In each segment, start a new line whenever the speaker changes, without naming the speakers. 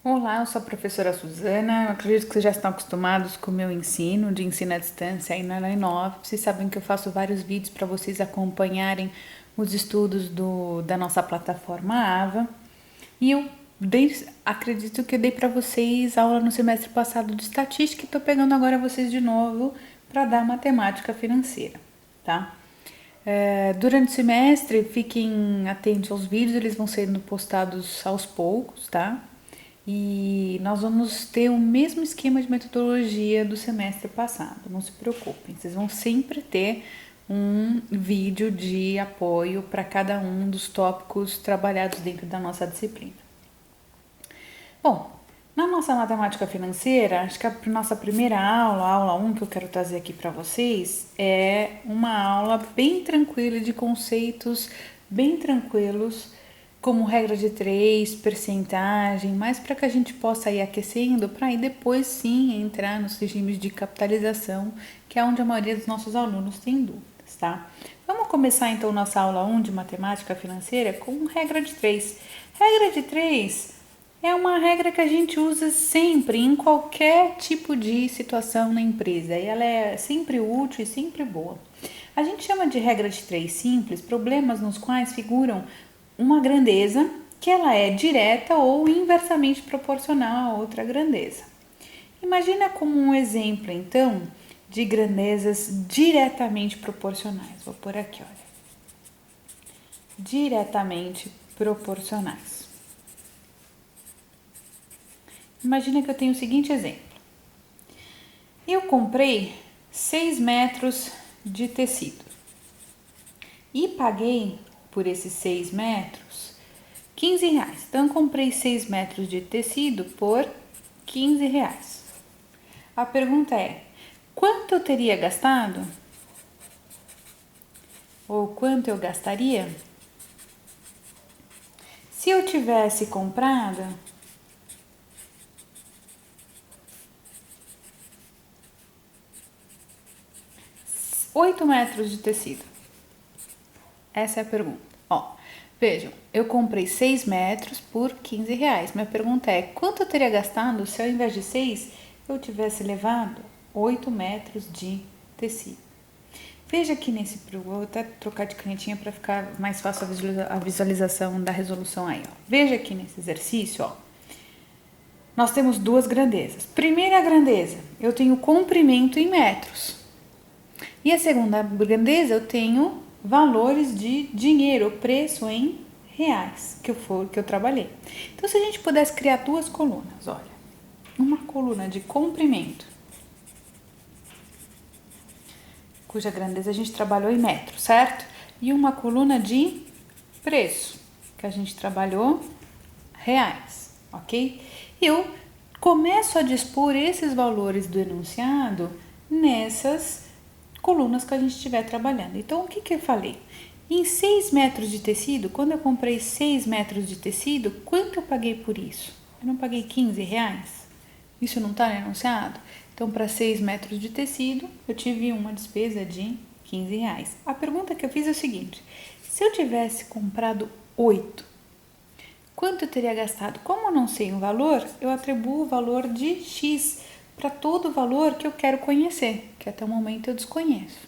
Olá, eu sou a professora Suzana. Eu acredito que vocês já estão acostumados com o meu ensino, de ensino à distância aí na Inove. Vocês sabem que eu faço vários vídeos para vocês acompanharem os estudos da nossa plataforma AVA. E acredito que eu dei para vocês aula no semestre passado de estatística e estou pegando agora vocês de novo para dar matemática financeira, tá? Durante o semestre, fiquem atentos aos vídeos, eles vão sendo postados aos poucos, tá? E nós vamos ter o mesmo esquema de metodologia do semestre passado, não se preocupem, vocês vão sempre ter um vídeo de apoio para cada um dos tópicos trabalhados dentro da nossa disciplina. Bom, na nossa matemática financeira, acho que a nossa primeira aula, a aula 1 que eu quero trazer aqui para vocês, é uma aula bem tranquila de conceitos bem tranquilos, como regra de 3, percentagem, mas para que a gente possa ir aquecendo, para aí depois sim entrar nos regimes de capitalização, que é onde a maioria dos nossos alunos tem dúvidas, tá? Vamos começar então nossa aula 1 de matemática financeira com regra de 3. Regra de 3 é uma regra que a gente usa sempre, em qualquer tipo de situação na empresa, e ela é sempre útil e sempre boa. A gente chama de regra de 3 simples problemas nos quais figuram uma grandeza que ela é direta ou inversamente proporcional a outra grandeza. Imagina como um exemplo, então, de grandezas diretamente proporcionais. Vou por aqui, olha. Diretamente proporcionais. Imagina que eu tenho o seguinte exemplo. Eu comprei 6 metros de tecido e paguei por esses 6 metros 15 reais. Então, eu comprei 6 metros de tecido por 15 reais. A pergunta é, quanto eu teria gastado? Ou quanto eu gastaria se eu tivesse comprado 8 metros de tecido? Essa é a pergunta. Ó, vejam, eu comprei 6 metros por 15 reais. Minha pergunta é, quanto eu teria gastado se ao invés de 6, eu tivesse levado 8 metros de tecido? Veja aqui vou até trocar de canetinha para ficar mais fácil a visualização da resolução aí, ó. Veja aqui nesse exercício, ó. Nós temos duas grandezas. Primeira grandeza, eu tenho comprimento em metros. E a segunda grandeza, eu tenho valores de dinheiro, preço em reais que eu trabalhei. Então, se a gente pudesse criar duas colunas, olha, uma coluna de comprimento, cuja grandeza a gente trabalhou em metros, certo? E uma coluna de preço, que a gente trabalhou reais, ok? E eu começo a dispor esses valores do enunciado nessas colunas que a gente estiver trabalhando. Então, o que eu falei? Em 6 metros de tecido, quando eu comprei 6 metros de tecido, quanto eu paguei por isso? Eu não paguei 15 reais? Isso não está no enunciado? Então, para 6 metros de tecido, eu tive uma despesa de 15 reais. A pergunta que eu fiz é o seguinte, se eu tivesse comprado 8, quanto eu teria gastado? Como eu não sei o valor, eu atribuo o valor de X para todo o valor que eu quero conhecer, que até o momento eu desconheço.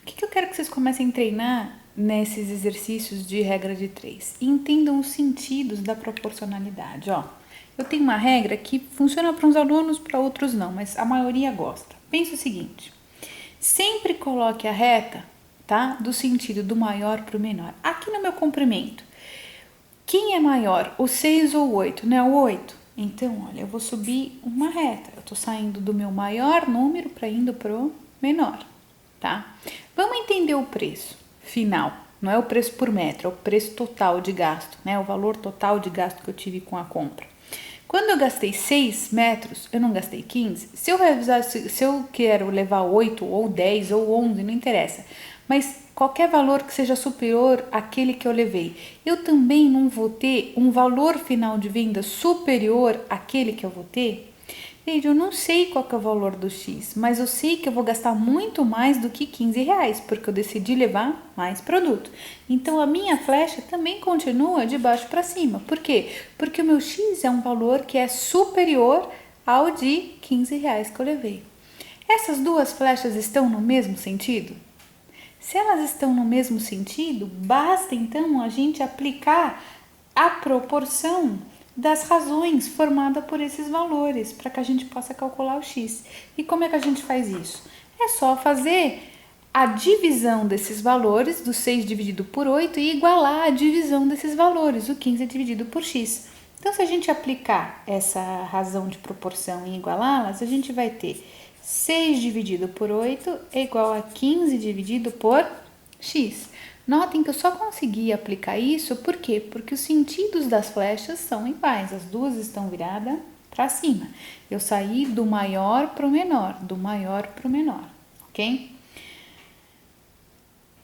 O que eu quero que vocês comecem a treinar nesses exercícios de regra de 3? Entendam os sentidos da proporcionalidade. Ó, eu tenho uma regra que funciona para uns alunos, para outros não, mas a maioria gosta. Pensa o seguinte, sempre coloque a reta, tá, do sentido do maior para o menor. Aqui no meu comprimento, quem é maior, o 6 ou o 8? Não é o 8? Então, olha, eu vou subir uma reta. Eu tô saindo do meu maior número para indo pro menor, tá? Vamos entender o preço final. Não é o preço por metro, é o preço total de gasto, né? O valor total de gasto que eu tive com a compra. Quando eu gastei 6 metros, eu não gastei 15. Se eu quero levar 8 ou 10 ou 11, não interessa. Mas qualquer valor que seja superior àquele que eu levei, eu também não vou ter um valor final de venda superior àquele que eu vou ter? Veja, eu não sei qual que é o valor do X, mas eu sei que eu vou gastar muito mais do que R$ 15, porque eu decidi levar mais produto. Então, a minha flecha também continua de baixo para cima. Por quê? Porque o meu X é um valor que é superior ao de R$ 15 que eu levei. Essas duas flechas estão no mesmo sentido? Se elas estão no mesmo sentido, basta então a gente aplicar a proporção das razões formada por esses valores, para que a gente possa calcular o X. E como é que a gente faz isso? É só fazer a divisão desses valores, do 6 dividido por 8, e igualar a divisão desses valores, o 15 dividido por X. Então, se a gente aplicar essa razão de proporção e igualá-las, a gente vai ter 6 dividido por 8 é igual a 15 dividido por X. Notem que eu só consegui aplicar isso, por quê? Porque os sentidos das flechas são iguais, as duas estão viradas para cima. Eu saí do maior para o menor, ok?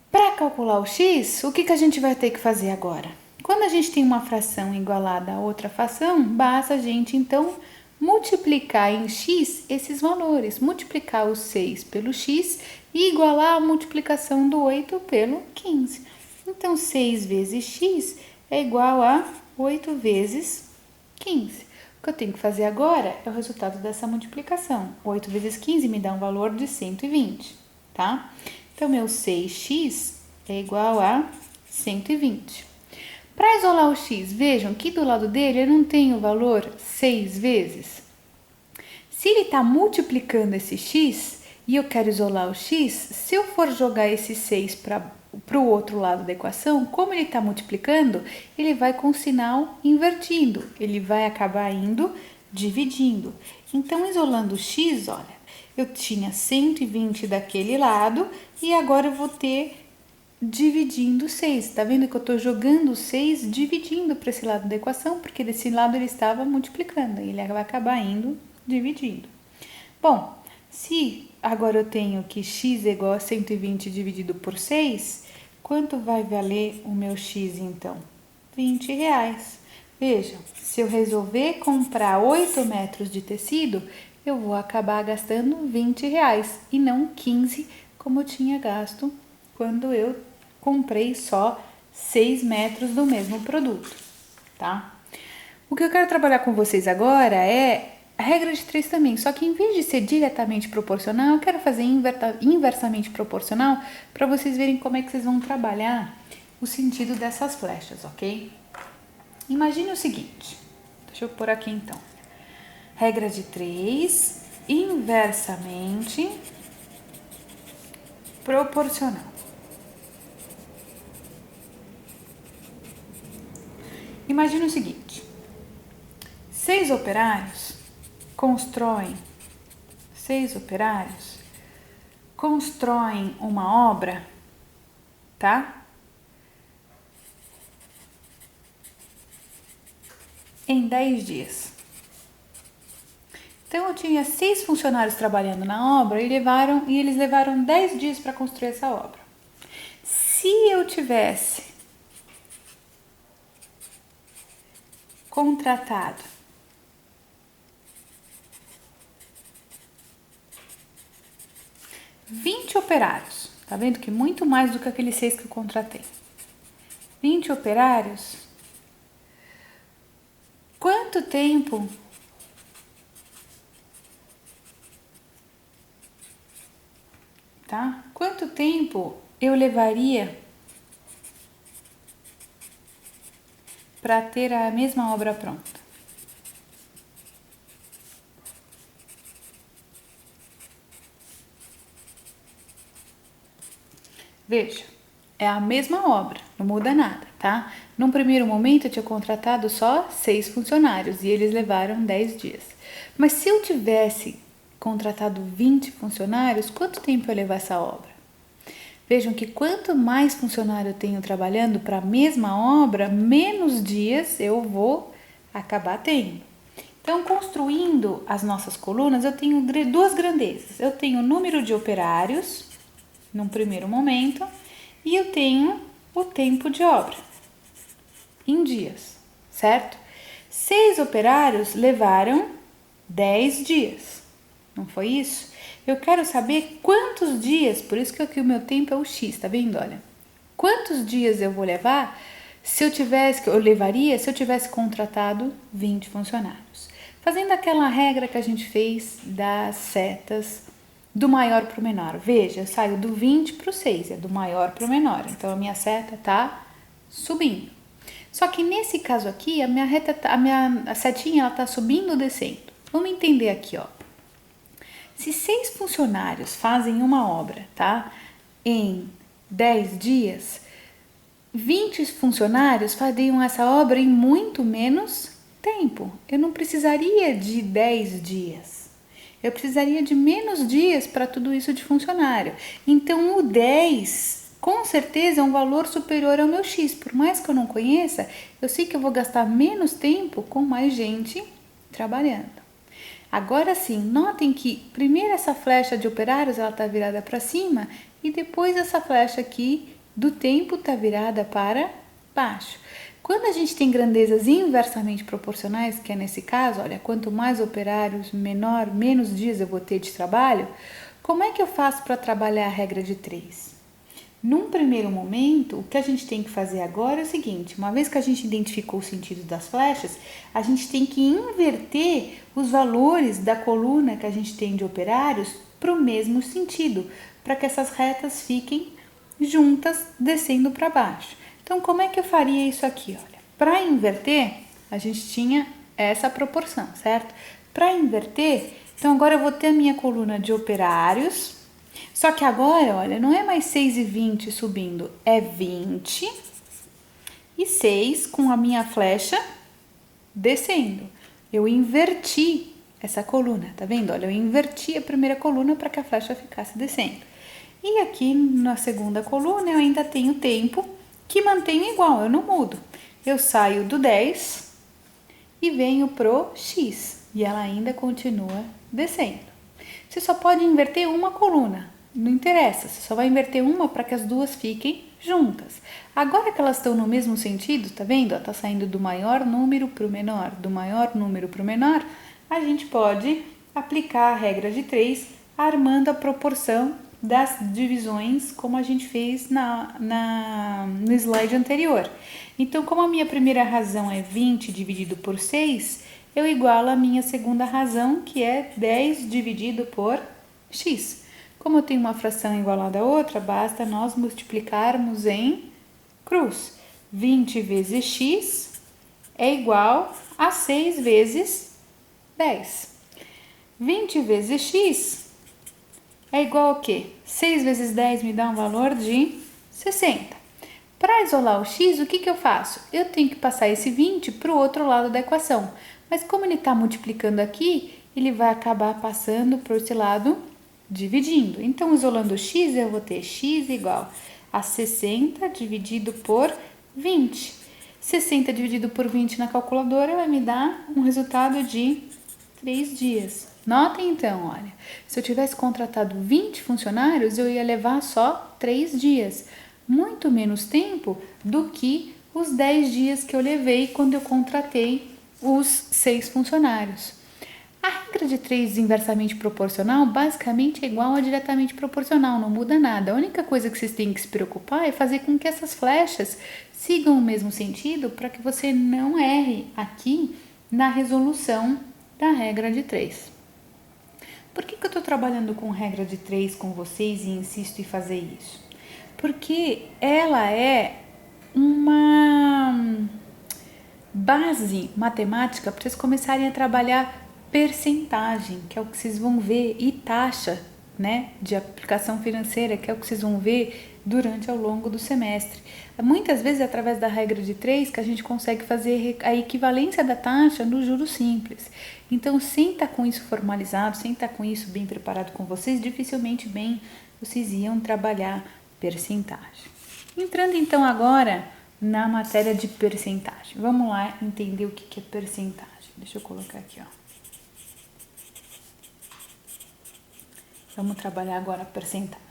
Para calcular o x, o que a gente vai ter que fazer agora? Quando a gente tem uma fração igualada a outra fração, basta a gente então multiplicar em x esses valores, multiplicar o 6 pelo x e igualar a multiplicação do 8 pelo 15. Então, 6 vezes x é igual a 8 vezes 15. O que eu tenho que fazer agora é o resultado dessa multiplicação. 8 vezes 15 me dá um valor de 120, tá? Então, meu 6x é igual a 120. Para isolar o x, vejam que do lado dele eu não tenho o valor 6 vezes. Se ele está multiplicando esse x e eu quero isolar o x, se eu for jogar esse 6 para o outro lado da equação, como ele está multiplicando, ele vai com o sinal invertindo, ele vai acabar indo dividindo. Então, isolando o x, olha, eu tinha 120 daquele lado e agora eu vou ter dividindo 6. Tá vendo que eu estou jogando 6 dividindo para esse lado da equação, porque desse lado ele estava multiplicando, e ele vai acabar indo dividindo. Bom, se agora eu tenho que x é igual a 120 dividido por 6, quanto vai valer o meu x então? R$ 20. Vejam, se eu resolver comprar 8 metros de tecido, eu vou acabar gastando R$ 20 e não 15, como eu tinha gasto quando eu comprei só 6 metros do mesmo produto, tá? O que eu quero trabalhar com vocês agora é a regra de 3 também, só que em vez de ser diretamente proporcional, eu quero fazer inversamente proporcional para vocês verem como é que vocês vão trabalhar o sentido dessas flechas, ok? Imagine o seguinte, deixa eu pôr aqui então. Regra de 3, inversamente proporcional. Imagine o seguinte, 6 operários constroem uma obra, tá? Em 10 dias. Então, eu tinha 6 funcionários trabalhando na obra e eles levaram 10 dias para construir essa obra. Se eu tivesse contratado 20 operários, tá vendo que muito mais do que aqueles 6 que eu contratei. 20 operários. Quanto tempo tá? Quanto tempo eu levaria para ter a mesma obra pronta? Veja, é a mesma obra, não muda nada, tá? Num primeiro momento eu tinha contratado só 6 funcionários e eles levaram 10 dias. Mas se eu tivesse contratado 20 funcionários, quanto tempo eu ia levar essa obra? Vejam que quanto mais funcionário eu tenho trabalhando para a mesma obra, menos dias eu vou acabar tendo. Então, construindo as nossas colunas, eu tenho duas grandezas. Eu tenho o número de operários, num primeiro momento, e eu tenho o tempo de obra, em dias, certo? 6 operários levaram 10 dias. Não foi isso? Eu quero saber quantos dias, por isso que aqui o meu tempo é o X, tá vendo? Olha, quantos dias eu vou levar se eu tivesse contratado 20 funcionários. Fazendo aquela regra que a gente fez das setas do maior para o menor. Veja, eu saio do 20 para o 6, é do maior para o menor. Então, a minha seta está subindo. Só que nesse caso aqui, a setinha está subindo ou descendo. Vamos entender aqui, ó. Se 6 funcionários fazem uma obra, tá? Em 10 dias, 20 funcionários fariam essa obra em muito menos tempo. Eu não precisaria de 10 dias. Eu precisaria de menos dias para tudo isso de funcionário. Então, o 10, com certeza, é um valor superior ao meu X. Por mais que eu não conheça, eu sei que eu vou gastar menos tempo com mais gente trabalhando. Agora sim, notem que primeiro essa flecha de operários ela está virada para cima e depois essa flecha aqui do tempo está virada para baixo. Quando a gente tem grandezas inversamente proporcionais, que é nesse caso, olha, quanto mais operários, menos dias eu vou ter de trabalho, como é que eu faço para trabalhar a regra de 3? Num primeiro momento, o que a gente tem que fazer agora é o seguinte, uma vez que a gente identificou o sentido das flechas, a gente tem que inverter os valores da coluna que a gente tem de operários para o mesmo sentido, para que essas retas fiquem juntas, descendo para baixo. Então, como é que eu faria isso aqui? Olha, para inverter, a gente tinha essa proporção, certo? Para inverter, então agora eu vou ter a minha coluna de operários, só que agora, olha, não é mais 6 e 20 subindo, é 20 e 6 com a minha flecha descendo. Eu inverti essa coluna, tá vendo? Olha, eu inverti a primeira coluna para que a flecha ficasse descendo. E aqui na segunda coluna eu ainda tenho tempo que mantenho igual, eu não mudo. Eu saio do 10 e venho pro X e ela ainda continua descendo. Você só pode inverter uma coluna, não interessa, você só vai inverter uma para que as duas fiquem juntas. Agora que elas estão no mesmo sentido, tá vendo? Tá saindo do maior número para o menor, do maior número para o menor, a gente pode aplicar a regra de 3, armando a proporção das divisões, como a gente fez no slide anterior. Então, como a minha primeira razão é 20 dividido por 6, eu igualo a minha segunda razão, que é 10 dividido por x. Como eu tenho uma fração igualada a outra, basta nós multiplicarmos em cruz. 20 vezes x é igual a 6 vezes 10. 20 vezes x é igual a quê? 6 vezes 10 me dá um valor de 60. Para isolar o x, o que eu faço? Eu tenho que passar esse 20 para o outro lado da equação. Mas como ele está multiplicando aqui, ele vai acabar passando por esse lado, dividindo. Então, isolando o x, eu vou ter x igual a 60 dividido por 20. 60 dividido por 20 na calculadora vai me dar um resultado de 3 dias. Notem então, olha, se eu tivesse contratado 20 funcionários, eu ia levar só 3 dias. Muito menos tempo do que os 10 dias que eu levei quando eu contratei os 6 funcionários. A regra de 3 inversamente proporcional basicamente é igual a diretamente proporcional, não muda nada. A única coisa que vocês têm que se preocupar é fazer com que essas flechas sigam o mesmo sentido para que você não erre aqui na resolução da regra de 3. Por que eu estou trabalhando com regra de 3 com vocês e insisto em fazer isso? Porque ela é uma base matemática para vocês começarem a trabalhar percentagem, que é o que vocês vão ver, e taxa, né, de aplicação financeira, que é o que vocês vão ver durante ao longo do semestre. Muitas vezes é através da regra de 3 que a gente consegue fazer a equivalência da taxa no juros simples. Então, sem estar com isso formalizado, sem estar com isso bem preparado com vocês, dificilmente bem vocês iam trabalhar percentagem. Entrando então agora na matéria de percentagem. Vamos lá entender o que é percentagem. Deixa eu colocar aqui, ó. Vamos trabalhar agora a percentagem.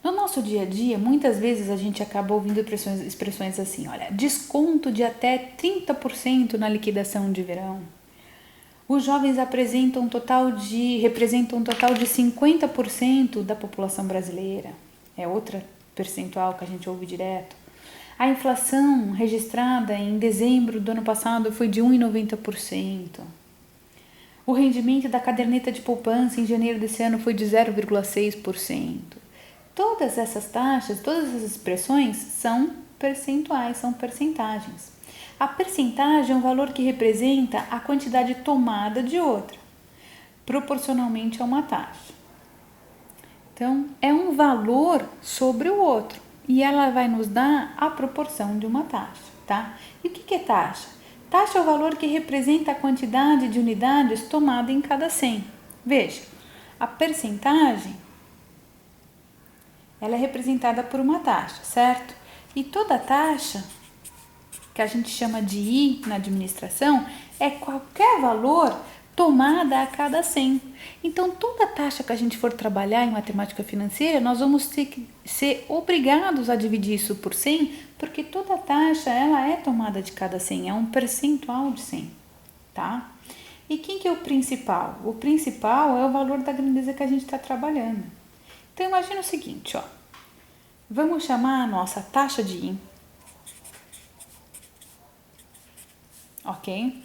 No nosso dia a dia, muitas vezes a gente acaba ouvindo expressões assim, olha, desconto de até 30% na liquidação de verão. Os jovens representam um total de 50% da população brasileira. É outra percentual que a gente ouve direto. A inflação registrada em dezembro do ano passado foi de 1,90%. O rendimento da caderneta de poupança em janeiro desse ano foi de 0,6%. Todas essas taxas, todas essas expressões são percentuais, são percentagens. A percentagem é um valor que representa a quantidade tomada de outra, proporcionalmente a uma taxa. Então, é um valor sobre o outro e ela vai nos dar a proporção de uma taxa, tá? E o que é taxa? Taxa é o valor que representa a quantidade de unidades tomada em cada 100. Veja, a percentagem ela é representada por uma taxa, certo? E toda taxa, que a gente chama de I na administração, é qualquer valor tomada a cada 100. Então, toda taxa que a gente for trabalhar em matemática financeira, nós vamos ter que ser obrigados a dividir isso por 100, porque toda taxa ela é tomada de cada 100, é um percentual de 100, tá? E quem que é o principal? O principal é o valor da grandeza que a gente está trabalhando. Então, imagina o seguinte, ó. Vamos chamar a nossa taxa de I, ok?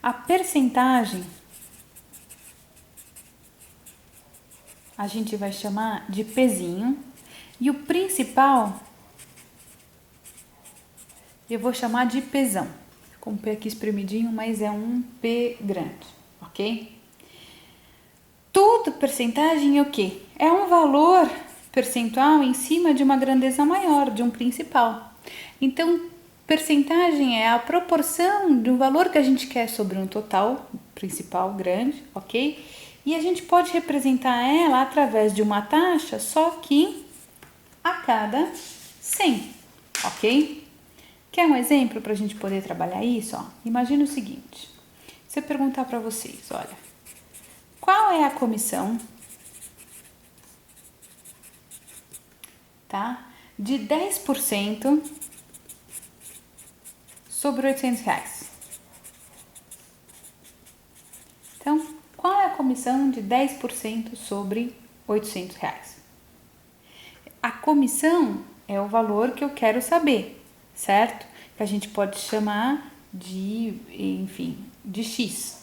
A percentagem a gente vai chamar de Pzinho e o principal eu vou chamar de Pzão. Com o P aqui espremidinho, mas é um P grande, ok? Toda percentagem é o quê? É um valor percentual em cima de uma grandeza maior, de um principal. Então, percentagem é a proporção de um valor que a gente quer sobre um total principal grande, ok? E a gente pode representar ela através de uma taxa, só que a cada 100, ok? Quer um exemplo para a gente poder trabalhar isso? Ó, imagina o seguinte, se eu perguntar para vocês, olha, qual é a comissão, tá, de 10% sobre R$800? Então, qual é a comissão de 10% sobre R$800? A comissão é o valor que eu quero saber, certo? Que a gente pode chamar de, enfim, de X.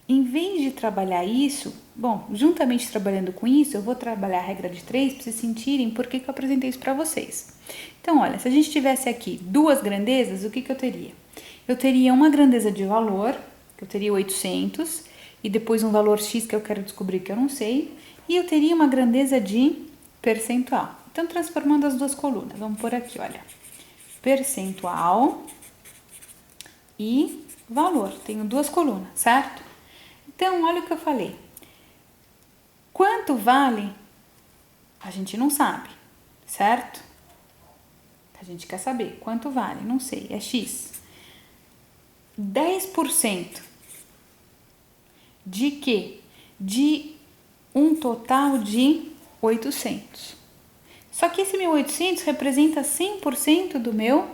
Em vez de trabalhar isso, bom, juntamente trabalhando com isso, eu vou trabalhar a regra de 3 para vocês sentirem por que eu apresentei isso para vocês. Então, olha, se a gente tivesse aqui duas grandezas, o que eu teria? Eu teria uma grandeza de valor, que eu teria 800, e depois um valor X que eu quero descobrir que eu não sei, e eu teria uma grandeza de percentual. Então, transformando as duas colunas, vamos por aqui, olha, percentual e valor, tenho duas colunas, certo? Então, olha o que eu falei. Quanto vale? A gente não sabe, certo? A gente quer saber quanto vale, não sei, é X. 10% de quê? De um total de 800. Só que esse meu 800 representa 100% do meu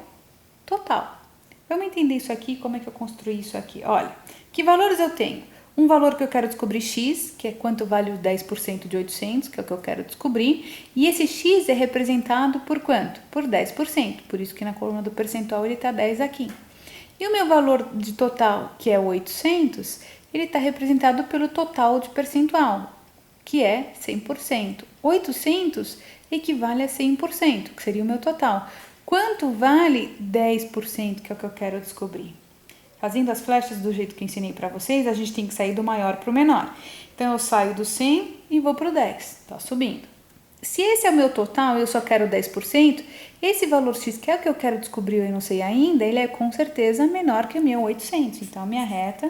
total. Vamos entender isso aqui, como é que eu construí isso aqui. Olha, que valores eu tenho? Um valor que eu quero descobrir X, que é quanto vale o 10% de 800, que é o que eu quero descobrir. E esse X é representado por quanto? Por 10%. Por isso que na coluna do percentual ele está 10 aqui. E o meu valor de total, que é 800, ele está representado pelo total de percentual, que é 100%. 800 equivale a 100%, que seria o meu total. Quanto vale 10%, que é o que eu quero descobrir? Fazendo as flechas do jeito que eu ensinei para vocês, a gente tem que sair do maior para o menor. Então, eu saio do 100 e vou para o 10, tá subindo. Se esse é o meu total e eu só quero 10%, esse valor X, que é o que eu quero descobrir e eu não sei ainda, ele é com certeza menor que o meu 800. Então, a minha reta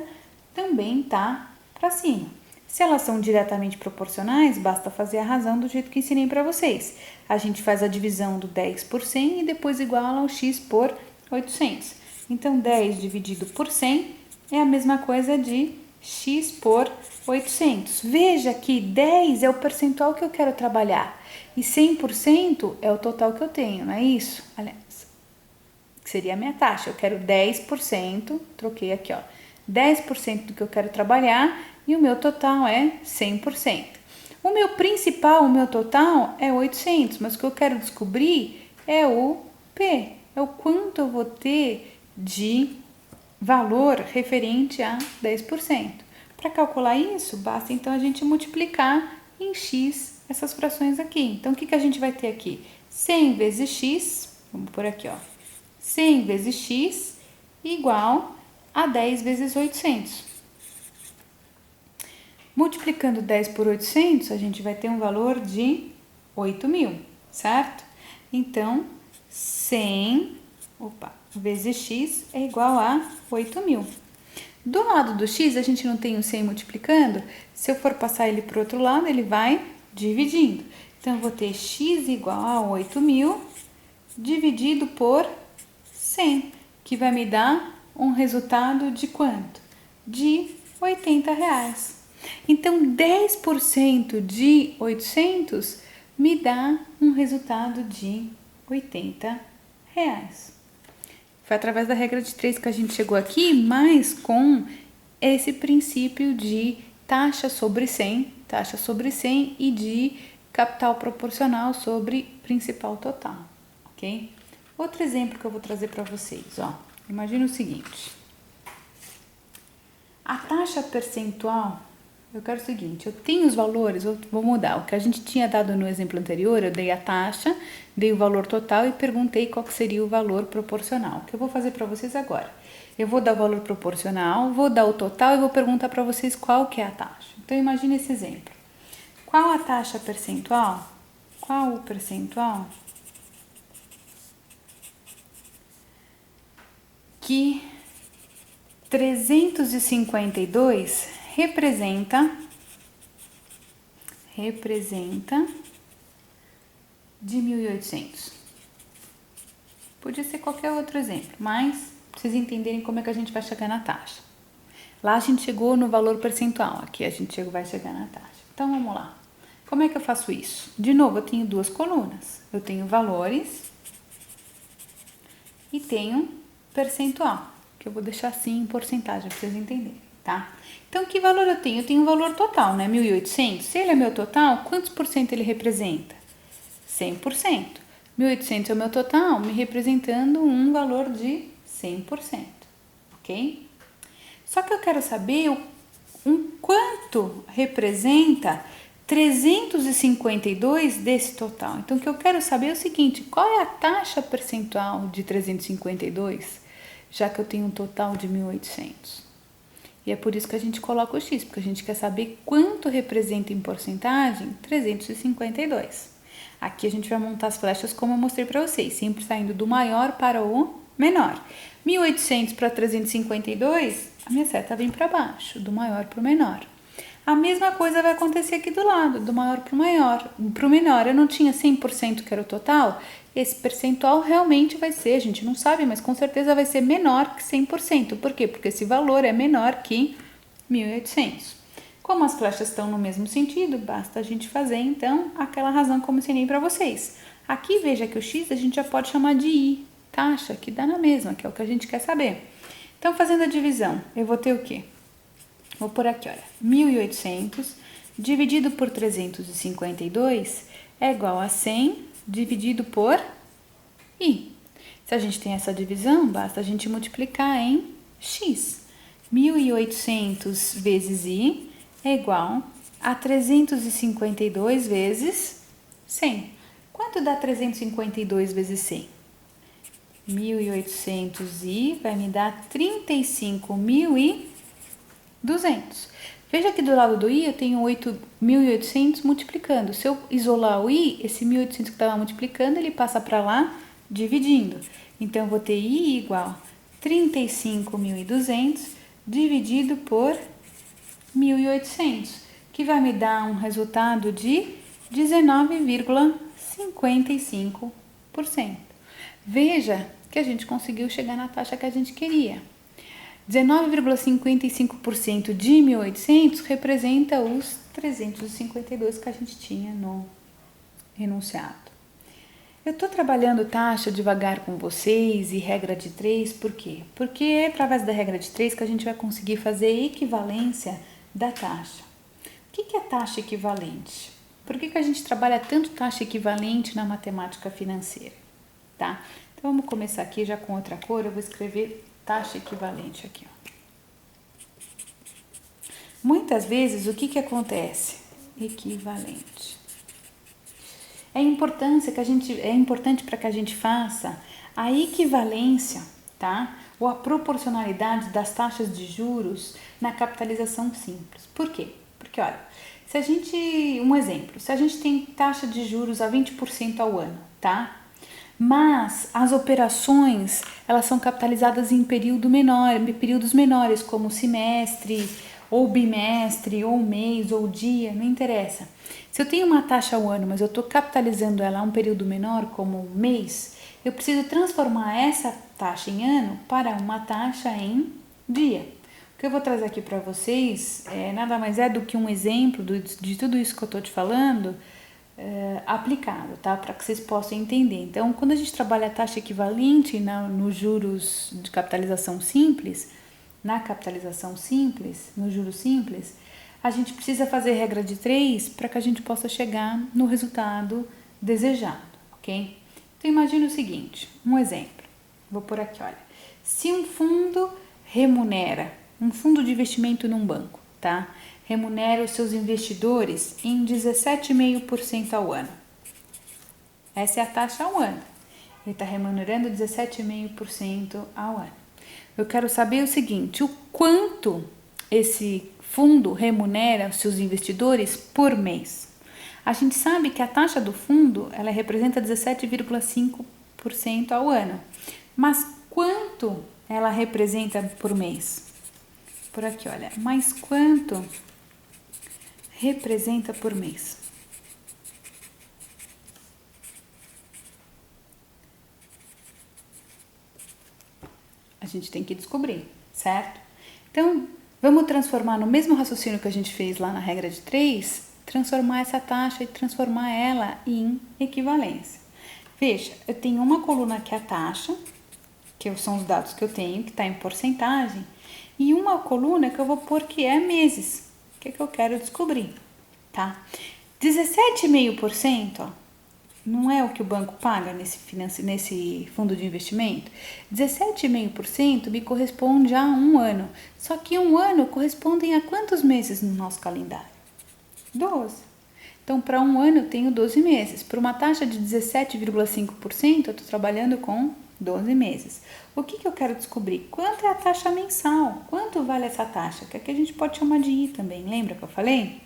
também tá para cima. Se elas são diretamente proporcionais, basta fazer a razão do jeito que ensinei para vocês. A gente faz a divisão do 10 por 100 e depois iguala ao X por 800. Então, 10 dividido por 100 é a mesma coisa de X por 800. Veja que 10 é o percentual que eu quero trabalhar e 100% é o total que eu tenho, não é isso? Aliás, que seria a minha taxa. Eu quero 10%, troquei aqui, ó. 10% do que eu quero trabalhar e o meu total é 100%. O meu principal, o meu total é 800, mas o que eu quero descobrir é o P, é o quanto eu vou ter de valor referente a 10%. Para calcular isso, basta então a gente multiplicar em x essas frações aqui. Então, o que a gente vai ter aqui? 100 vezes x, vamos por aqui, ó. 100 vezes x igual a 10 vezes 800. Multiplicando 10 por 800, a gente vai ter um valor de 8.000, certo? Então, 100 vezes x é igual a 8.000. Do lado do x, a gente não tem o 100 multiplicando? Se eu for passar ele para o outro lado, ele vai dividindo. Então, eu vou ter x igual a 8.000 dividido por 100, que vai me dar um resultado de quanto? De R$80. Então, 10% de 800 me dá um resultado de R$80. Foi através da regra de 3 que a gente chegou aqui, mas com esse princípio de taxa sobre 100 e de capital proporcional sobre principal total, ok? Outro exemplo que eu vou trazer para vocês, ó. Imagina o seguinte. A taxa percentual, eu quero o seguinte, eu tenho os valores, eu vou mudar. O que a gente tinha dado no exemplo anterior, eu dei a taxa, dei o valor total e perguntei qual que seria o valor proporcional. O que eu vou fazer para vocês agora? Eu vou dar o valor proporcional, vou dar o total e vou perguntar para vocês qual que é a taxa. Então, imagine esse exemplo. Qual a taxa percentual? Qual o percentual que 352 representa de 1.800. Podia ser qualquer outro exemplo, mas pra vocês entenderem como é que a gente vai chegar na taxa. Lá a gente chegou no valor percentual, aqui a gente vai chegar na taxa. Então vamos lá. Como é que eu faço isso? De novo, eu tenho duas colunas. Eu tenho valores e tenho percentual, que eu vou deixar assim em porcentagem para vocês entenderem, tá? Então, que valor eu tenho? Eu tenho um valor total, né? 1.800. Se ele é meu total, quantos por cento ele representa? 100%. 1.800 é o meu total, me representando um valor de 100%, ok? Só que eu quero saber quanto representa 352 desse total. Então, o que eu quero saber é o seguinte, qual é a taxa percentual de 352, já que eu tenho um total de 1.800? E é por isso que a gente coloca o x, porque a gente quer saber quanto representa em porcentagem 352. Aqui a gente vai montar as flechas como eu mostrei para vocês, sempre saindo do maior para o menor. 1.800 para 352, a minha seta vem para baixo, do maior para o menor. A mesma coisa vai acontecer aqui do lado, do maior para o maior, para o menor. Eu não tinha 100% que era o total, esse percentual realmente vai ser, a gente não sabe, mas com certeza vai ser menor que 100%. Por quê? Porque esse valor é menor que 1.800. Como as flechas estão no mesmo sentido, basta a gente fazer, então, aquela razão como ensinei para vocês. Aqui, veja que o x a gente já pode chamar de i, taxa, que dá na mesma, que é o que a gente quer saber. Então, fazendo a divisão, eu vou ter o quê? Vou por aqui, olha, 1.800 dividido por 352 é igual a 100 dividido por i. Se a gente tem essa divisão, basta a gente multiplicar em x. 1.800 vezes i é igual a 352 vezes 100. Quanto dá 352 vezes 100? 1.800i vai me dar 35.200. Veja que do lado do i eu tenho 8.800 multiplicando. Se eu isolar o i, esse 1.800 que estava multiplicando, ele passa para lá dividindo. Então, eu vou ter i igual a 35.200 dividido por 1.800, que vai me dar um resultado de 19,55%. Veja que a gente conseguiu chegar na taxa que a gente queria. 19,55% de 1.800 representa os 352 que a gente tinha no enunciado. Eu estou trabalhando taxa devagar com vocês e regra de 3, por quê? Porque é através da regra de 3 que a gente vai conseguir fazer a equivalência da taxa. O que é taxa equivalente? Por que a gente trabalha tanto taxa equivalente na matemática financeira? Tá? Então vamos começar aqui já com outra cor, eu vou escrever taxa equivalente aqui. Ó. Muitas vezes o que acontece? Equivalente. É importante para que a gente faça a equivalência, tá? Ou a proporcionalidade das taxas de juros na capitalização simples. Por quê? Porque, olha, se a gente tem taxa de juros a 20% ao ano, tá? Mas as operações, elas são capitalizadas em períodos menores, como semestre, ou bimestre, ou mês, ou dia, não interessa. Se eu tenho uma taxa ao ano, mas eu estou capitalizando ela a um período menor, como um mês, eu preciso transformar essa taxa em ano para uma taxa em dia. O que eu vou trazer aqui para vocês nada mais é do que um exemplo de tudo isso que eu estou te falando aplicado, tá? Para que vocês possam entender. Então, quando a gente trabalha a taxa equivalente nos juros de capitalização simples, no juros simples, a gente precisa fazer regra de 3 para que a gente possa chegar no resultado desejado, ok? Então, imagine o seguinte, um exemplo. Vou por aqui, olha. Se um fundo de investimento num banco, tá? Remunera os seus investidores em 17,5% ao ano. Essa é a taxa ao ano. Ele está remunerando 17,5% ao ano. Eu quero saber o seguinte, o quanto esse fundo remunera os seus investidores por mês. A gente sabe que a taxa do fundo, ela representa 17,5% ao ano. Mas quanto ela representa por mês? Por aqui, olha. Mas quanto representa por mês? A gente tem que descobrir, certo? Então, vamos transformar no mesmo raciocínio que a gente fez lá na regra de 3, transformar essa taxa e transformar ela em equivalência. Veja, eu tenho uma coluna que é a taxa, que são os dados que eu tenho, que está em porcentagem, e uma coluna que eu vou pôr que é meses, que é que eu quero descobrir, tá? 17,5%, ó, não é o que o banco paga nesse fundo de investimento? 17,5% me corresponde a um ano. Só que um ano corresponde a quantos meses no nosso calendário? 12. Então, para um ano eu tenho 12 meses. Para uma taxa de 17,5%, eu estou trabalhando com 12 meses. O que eu quero descobrir? Quanto é a taxa mensal? Quanto vale essa taxa? Que aqui a gente pode chamar de I também, lembra que eu falei?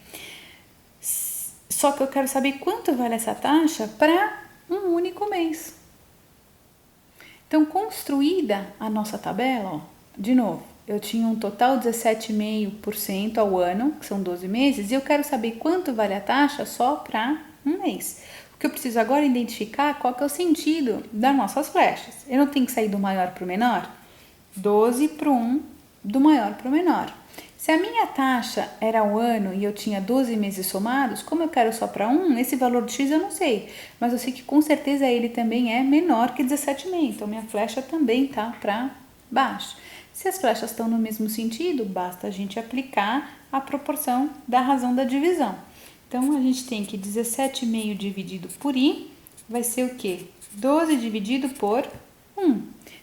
Só que eu quero saber quanto vale essa taxa para um único mês. Então, construída a nossa tabela, ó, de novo, eu tinha um total de 17,5% ao ano, que são 12 meses, e eu quero saber quanto vale a taxa só para um mês. O que eu preciso agora é identificar qual que é o sentido das nossas flechas. Eu não tenho que sair do maior para o menor? 12 para o 1, do maior para o menor. Se a minha taxa era o ano e eu tinha 12 meses somados, como eu quero só para um, esse valor de X eu não sei. Mas eu sei que com certeza ele também é menor que 17,5. Então minha flecha também está para baixo. Se as flechas estão no mesmo sentido, basta a gente aplicar a proporção da razão da divisão. Então a gente tem que 17,5 dividido por I vai ser o quê? 12 dividido por 1.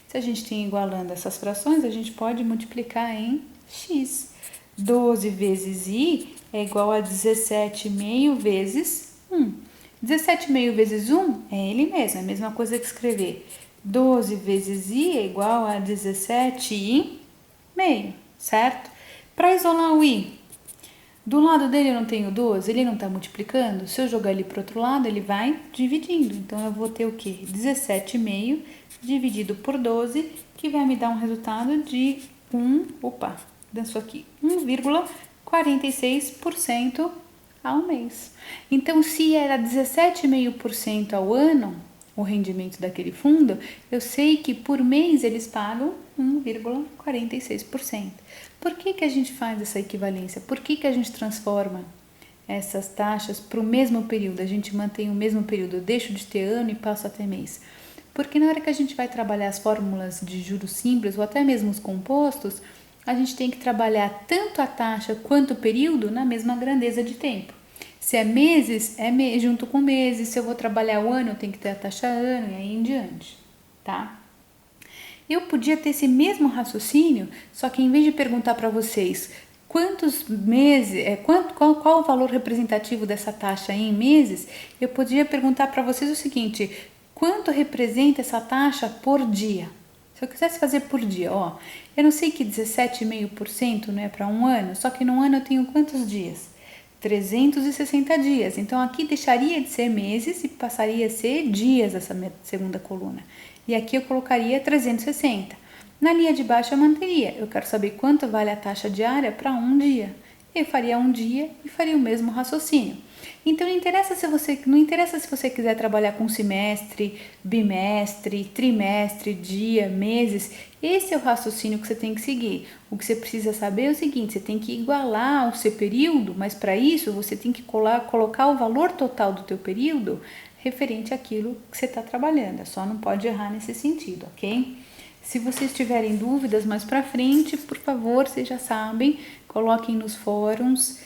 Se a gente tem igualando essas frações, a gente pode multiplicar em X. 12 vezes I é igual a 17,5 vezes 1. 17,5 vezes 1 é ele mesmo, é a mesma coisa que escrever 12 vezes I é igual a 17,5, certo? Para isolar o I, do lado dele eu não tenho 12, ele não está multiplicando. Se eu jogar ele para o outro lado, ele vai dividindo. Então, eu vou ter o quê? 17,5 dividido por 12, que vai me dar um resultado de 1,46% ao mês. Então, se era 17,5% ao ano, o rendimento daquele fundo, eu sei que por mês eles pagam 1,46%. Por que a gente faz essa equivalência? Por que a gente transforma essas taxas para o mesmo período, a gente mantém o mesmo período, eu deixo de ter ano e passo a ter mês. Porque na hora que a gente vai trabalhar as fórmulas de juros simples ou até mesmo os compostos, a gente tem que trabalhar tanto a taxa quanto o período na mesma grandeza de tempo. Se é meses, é junto com meses. Se eu vou trabalhar o ano, eu tenho que ter a taxa ano e aí em diante, tá? Eu podia ter esse mesmo raciocínio, só que em vez de perguntar para vocês quantos meses, qual o valor representativo dessa taxa em meses, eu podia perguntar para vocês o seguinte: quanto representa essa taxa por dia? Se eu quisesse fazer por dia, ó, eu não sei que 17,5%, né, para um ano, só que num ano eu tenho quantos dias? 360 dias. Então aqui deixaria de ser meses e passaria a ser dias essa segunda coluna. E aqui eu colocaria 360. Na linha de baixo eu manteria. Eu quero saber quanto vale a taxa diária para um dia. Eu faria um dia e faria o mesmo raciocínio. Então não interessa se você quiser trabalhar com semestre, bimestre, trimestre, dia, meses. Esse é o raciocínio que você tem que seguir. O que você precisa saber é o seguinte: você tem que igualar o seu período, mas para isso você tem que colocar o valor total do teu período referente àquilo que você está trabalhando. Só não pode errar nesse sentido, ok? Se vocês tiverem dúvidas mais para frente, por favor, vocês já sabem, coloquem nos fóruns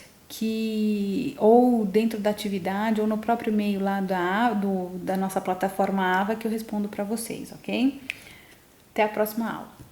ou dentro da atividade ou no próprio e-mail lá da nossa plataforma AVA que eu respondo para vocês, ok? Até a próxima aula.